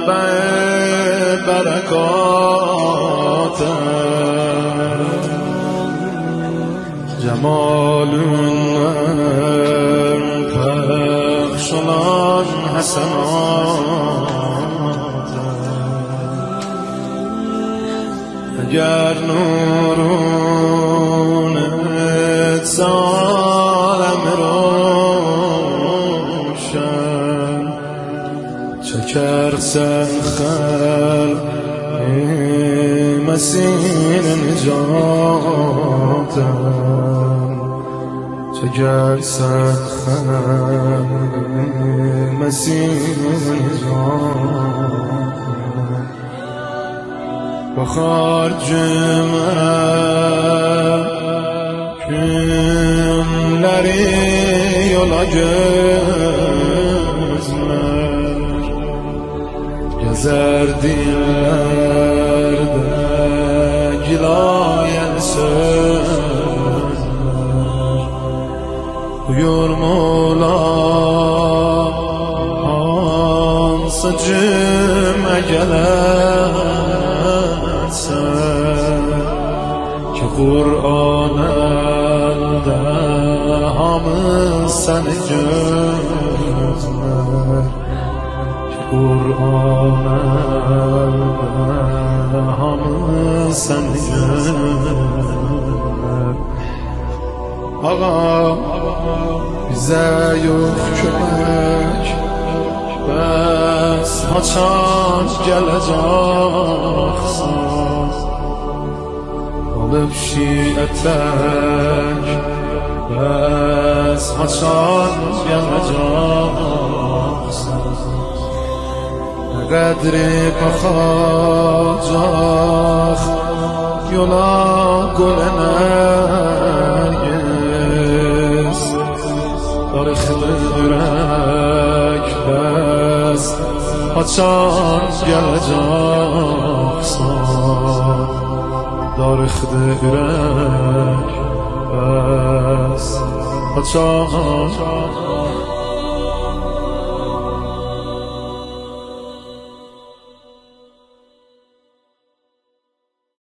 منبع برکات جمال پخش olan حسنات اگر نورونت سالم روشن چکر سخر مسیر نجاتم چکر سخر مسیر نجاتم بخار cümle günleri yola gözler gezer dillerde gilayen sözler buyur Mola hansı cümle ki Kur'an'da hamı seni gözler ki Kur'an'da hamı seni gözler Ağa bize yok kömek bəs haçan gələcəksən Alıp şiətək bəs haçan gələcəksən Nə qədri baxacaq yola qolənəyiz Tarixli ürək bəs haçan gələcəksən Darıxdı ürək bəs haçan